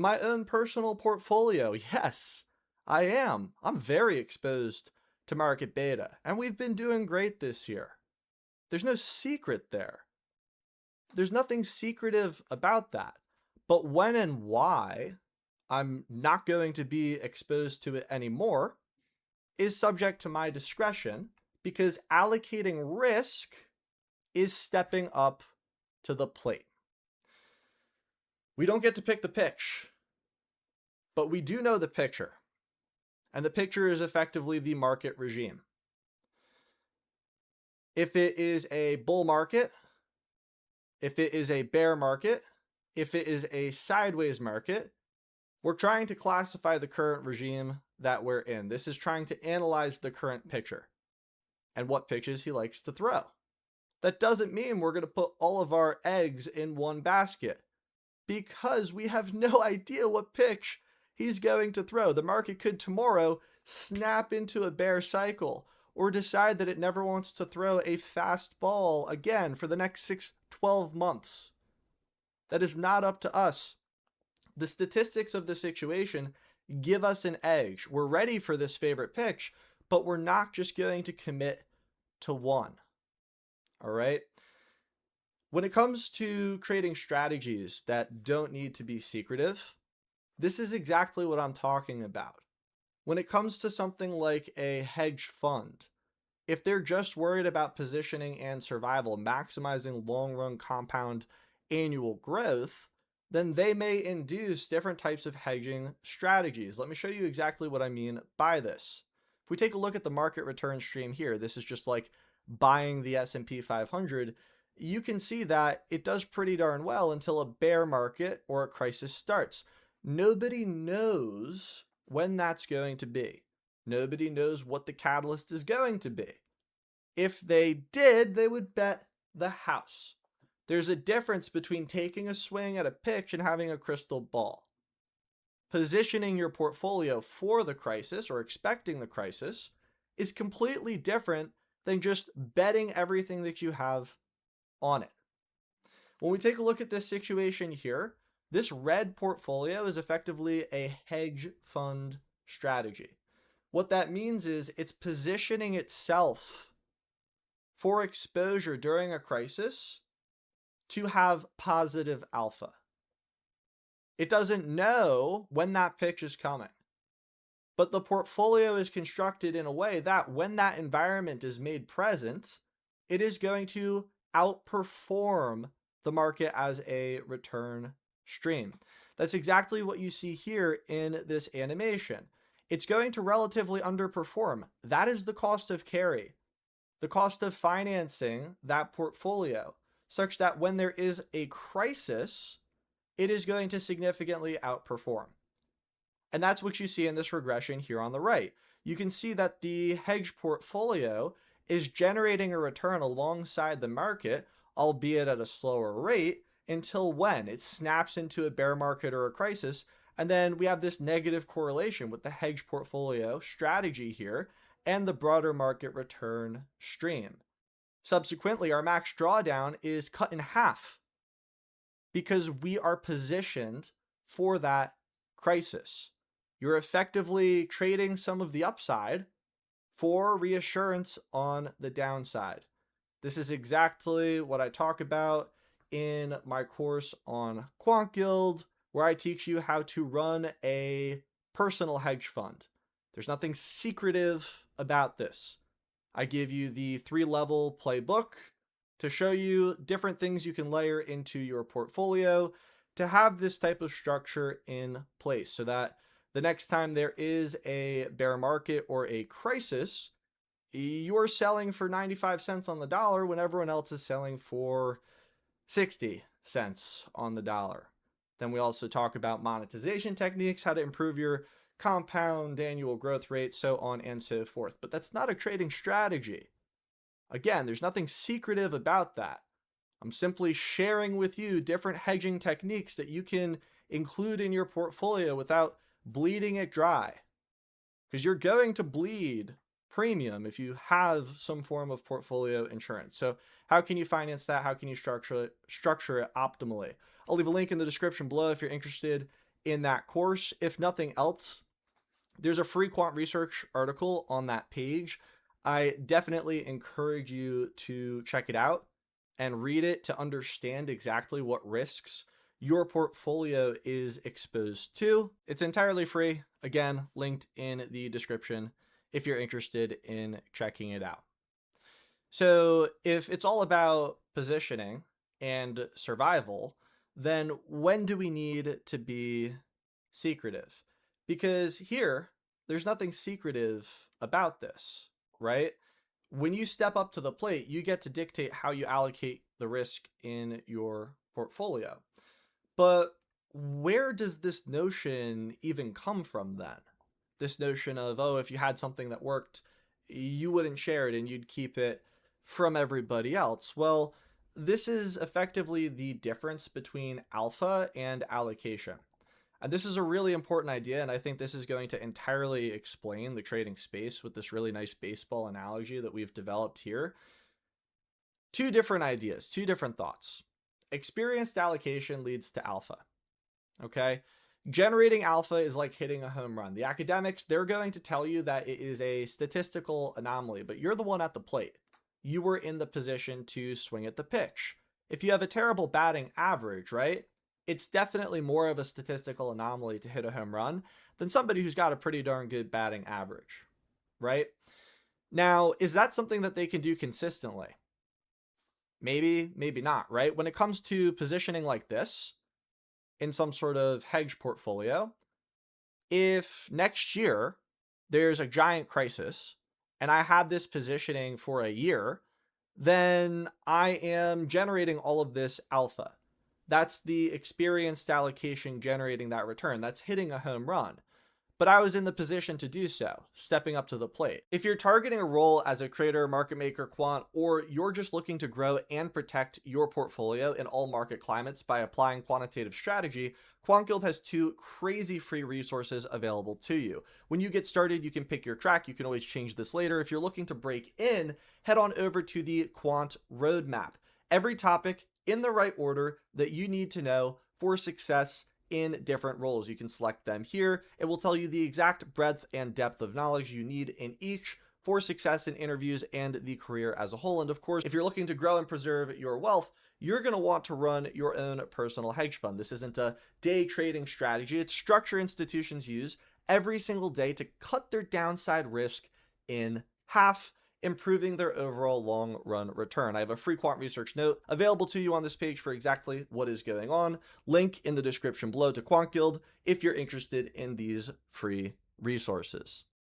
my own personal portfolio, yes, I am. I'm very exposed to market beta, and we've been doing great this year. There's no secret there. There's nothing secretive about that. But when and why I'm not going to be exposed to it anymore is subject to my discretion because allocating risk is stepping up to the plate. We don't get to pick the pitch, but we do know the picture. And the picture is effectively the market regime. If it is a bull market, if it is a bear market, if it is a sideways market, we're trying to classify the current regime that we're in. This is trying to analyze the current picture and what pitches he likes to throw. That doesn't mean we're going to put all of our eggs in one basket because we have no idea what pitch he's going to throw. The market could tomorrow snap into a bear cycle or decide that it never wants to throw a fast ball again for the next 12 months. That is not up to us. The statistics of the situation give us an edge. We're ready for this favorite pitch, but we're not just going to commit to one. All right. When it comes to creating strategies that don't need to be secretive, this is exactly what I'm talking about. When it comes to something like a hedge fund, if they're just worried about positioning and survival, maximizing long-run compound annual growth, then they may induce different types of hedging strategies. Let me show you exactly what I mean by this. If we take a look at the market return stream here, this is just like buying the S&P 500. You can see that it does pretty darn well until a bear market or a crisis starts. Nobody knows when that's going to be. Nobody knows what the catalyst is going to be. If they did, they would bet the house. There's a difference between taking a swing at a pitch and having a crystal ball. Positioning your portfolio for the crisis or expecting the crisis is completely different than just betting everything that you have on it. When we take a look at this situation here, this red portfolio is effectively a hedge fund strategy. What that means is it's positioning itself for exposure during a crisis to have positive alpha. It doesn't know when that pitch is coming, but the portfolio is constructed in a way that when that environment is made present, it is going to outperform the market as a return stream. That's exactly what you see here in this animation. It's going to relatively underperform. That is the cost of carry, the cost of financing that portfolio, such that when there is a crisis, it is going to significantly outperform. And that's what you see in this regression here on the right. You can see that the hedge portfolio is generating a return alongside the market, albeit at a slower rate, until when it snaps into a bear market or a crisis. And then we have this negative correlation with the hedge portfolio strategy here and the broader market return stream. Subsequently, our max drawdown is cut in half because we are positioned for that crisis. You're effectively trading some of the upside for reassurance on the downside. This is exactly what I talk about in my course on Quant Guild, where I teach you how to run a personal hedge fund. There's nothing secretive about this. I give you the 3-level playbook to show you different things you can layer into your portfolio to have this type of structure in place so that the next time there is a bear market or a crisis, you're selling for 95 cents on the dollar when everyone else is selling for 60 cents on the dollar. Then we also talk about monetization techniques, how to improve your compound annual growth rate, so on and so forth. But that's not a trading strategy. Again, there's nothing secretive about that. I'm simply sharing with you different hedging techniques that you can include in your portfolio without bleeding it dry. Because you're going to bleed premium if you have some form of portfolio insurance. So how can you finance that? How can you structure it optimally? I'll leave a link in the description below if you're interested in that course. If nothing else, there's a free quant research article on that page. I definitely encourage you to check it out and read it to understand exactly what risks your portfolio is exposed to. It's entirely free. Again, linked in the description if you're interested in checking it out. So, if it's all about positioning and survival, then when do we need to be secretive? Because here, there's nothing secretive about this, right? When you step up to the plate, you get to dictate how you allocate the risk in your portfolio. But where does this notion even come from then? This notion of, oh, if you had something that worked, you wouldn't share it and you'd keep it from everybody else. Well, this is effectively the difference between alpha and allocation. And this is a really important idea, and I think this is going to entirely explain the trading space with this really nice baseball analogy that we've developed here. Two different ideas, two different thoughts. Experienced allocation leads to alpha. Okay? Generating alpha is like hitting a home run. The academics, they're going to tell you that it is a statistical anomaly, but you're the one at the plate. You were in the position to swing at the pitch. If you have a terrible batting average, right? It's definitely more of a statistical anomaly to hit a home run than somebody who's got a pretty darn good batting average, right? Now, is that something that they can do consistently? Maybe, maybe not, right? When it comes to positioning like this in some sort of hedge portfolio, if next year there's a giant crisis and I have this positioning for a year, then I am generating all of this alpha. That's the experienced allocation generating that return. That's hitting a home run. But I was in the position to do so, stepping up to the plate. If you're targeting a role as a trader, market maker, quant, or you're just looking to grow and protect your portfolio in all market climates by applying quantitative strategy, QuantGuild has two crazy free resources available to you. When you get started, you can pick your track. You can always change this later. If you're looking to break in, head on over to the Quant Roadmap. Every topic in the right order that you need to know for success in different roles. You can select them here. It will tell you the exact breadth and depth of knowledge you need in each for success in interviews and the career as a whole. And of course, if you're looking to grow and preserve your wealth, you're going to want to run your own personal hedge fund. This isn't a day trading strategy. It's structure institutions use every single day to cut their downside risk in half, improving their overall long run return. I have a free quant research note available to you on this page for exactly what is going on. Link in the description below to Quant Guild if you're interested in these free resources.